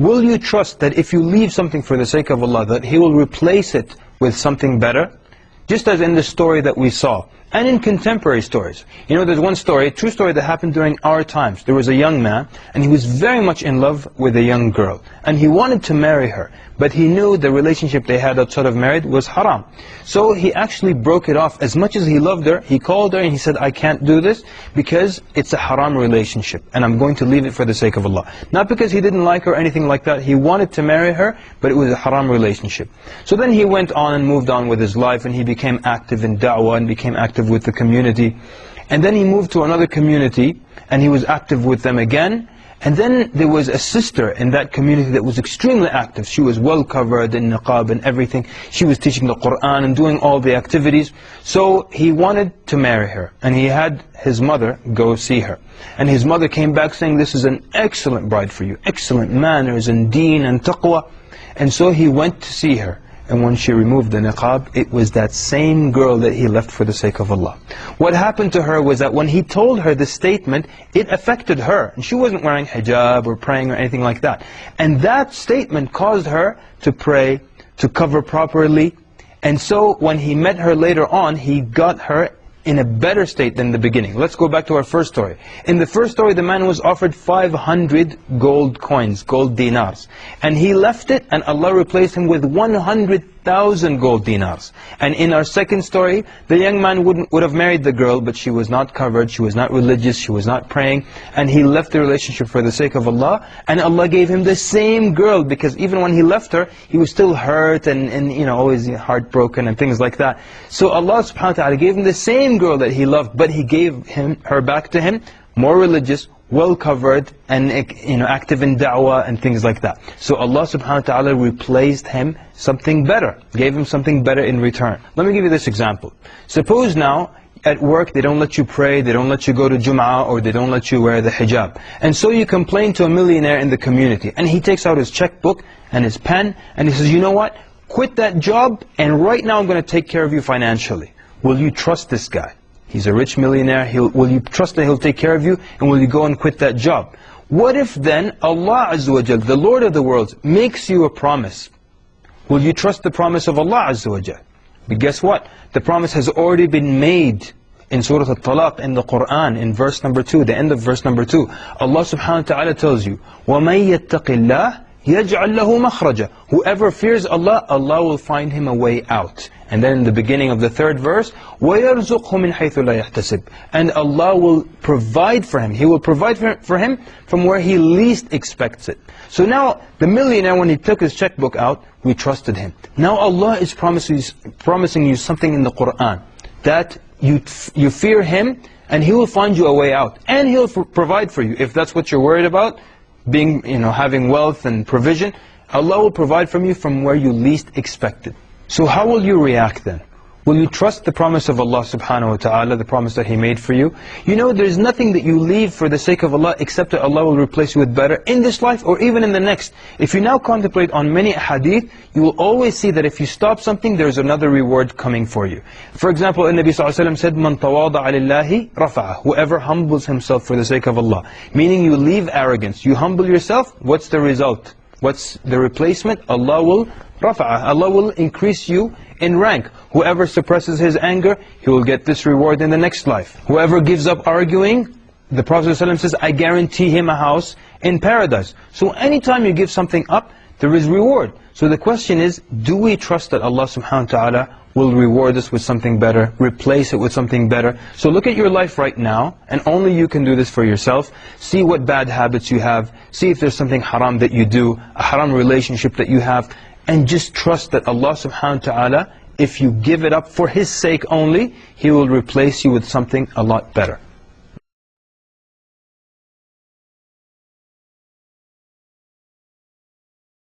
will you trust that if you leave something for the sake of Allah, that He will replace it with something better? Just as in the story that we saw, and in contemporary stories. You know, there's one story, a true story that happened during our times. There was a young man, and he was very much in love with a young girl. And he wanted to marry her, but he knew the relationship they had outside of marriage was haram. So he actually broke it off. As much as he loved her, he called her and he said, I can't do this because it's a haram relationship, and I'm going to leave it for the sake of Allah. Not because he didn't like her or anything like that. He wanted to marry her, but it was a haram relationship. So then he went on and moved on with his life, and he became active in da'wah and became active with the community. And then he moved to another community, and he was active with them again. And then there was a sister in that community that was extremely active. She was well covered in niqab and everything. She was teaching the Qur'an and doing all the activities. So he wanted to marry her, and he had his mother go see her. And his mother came back saying, this is an excellent bride for you, excellent manners and deen and taqwa. And so he went to see her. And when she removed the niqab, it was that same girl that he left for the sake of Allah. What happened to her was that when he told her this statement, it affected her. And she wasn't wearing hijab or praying or anything like that. And that statement caused her to pray, to cover properly. And so when he met her later on, he got her in a better state than the beginning. Let's go back to our first story. In the first story, the man was offered 500 gold coins, gold dinars. And he left it, and Allah replaced him with 100,000 gold dinars. And in our second story, the young man would have married the girl, but she was not covered, she was not religious, she was not praying. And he left the relationship for the sake of Allah. And Allah gave him the same girl, because even when he left her, he was still hurt and you know, always heartbroken and things like that. So Allah subhanahu wa ta'ala gave him the same girl that he loved, but He gave her back to him, more religious, well covered, and you know, active in da'wah and things like that. So Allah subhanahu wa ta'ala replaced him something better, gave him something better in return. Let me give you this example. Suppose now at work they don't let you pray, they don't let you go to Jum'ah, or they don't let you wear the hijab. And so you complain to a millionaire in the community, and he takes out his checkbook and his pen, and he says, you know what, quit that job, and right now I'm going to take care of you financially. Will you trust this guy? He's a rich millionaire. Will you trust that he'll take care of you? And will you go and quit that job? What if then Allah Azza wa Jal, the Lord of the worlds, makes you a promise? Will you trust the promise of Allah Azza wa Jal? But guess what? The promise has already been made in Surah Al-Talaq in the Qur'an, in verse number 2, the end of verse number 2. Allah subhanahu wa ta'ala tells you, وَمَن يَتَّقِ اللَّهِ يَجْعَلْ لَهُ مَخْرَجًا. Whoever fears Allah, Allah will find him a way out. And then in the beginning of the third verse, وَيَرْزُقْهُ مِنْ حَيْثُ لَا يَحْتَسِبْ. And Allah will provide for him. He will provide for him from where he least expects it. So now, the millionaire, when he took his checkbook out, we trusted him. Now Allah is promising you something in the Qur'an, that you fear Him, and He will find you a way out. And He'll provide for you. If that's what you're worried about, being, you know, having wealth and provision, Allah will provide from you from where you least expect it. So how will you react then? Will you trust the promise of Allah subhanahu wa ta'ala, the promise that He made for you? You know, there's nothing that you leave for the sake of Allah except that Allah will replace you with better in this life or even in the next. If you now contemplate on many hadith, you will always see that if you stop something, there's another reward coming for you. For example, the Nabi ﷺ said, مَنْ تَوَاضَعَ لِلَّهِ رَفَعَهُ. Whoever humbles himself for the sake of Allah. Meaning you leave arrogance. You humble yourself, what's the result? What's the replacement? Allah will rafa'ah. Allah will increase you in rank. Whoever suppresses his anger, he will get this reward in the next life. Whoever gives up arguing, the Prophet ﷺ says, I guarantee him a house in paradise. So anytime you give something up, there is reward. So the question is, do we trust that Allah subhanahu wa ta'ala will reward us with something better, replace it with something better? So look at your life right now, and only you can do this for yourself. See what bad habits you have. See if there's something haram that you do, a haram relationship that you have. And just trust that Allah subhanahu wa ta'ala, if you give it up for His sake only, He will replace you with something a lot better.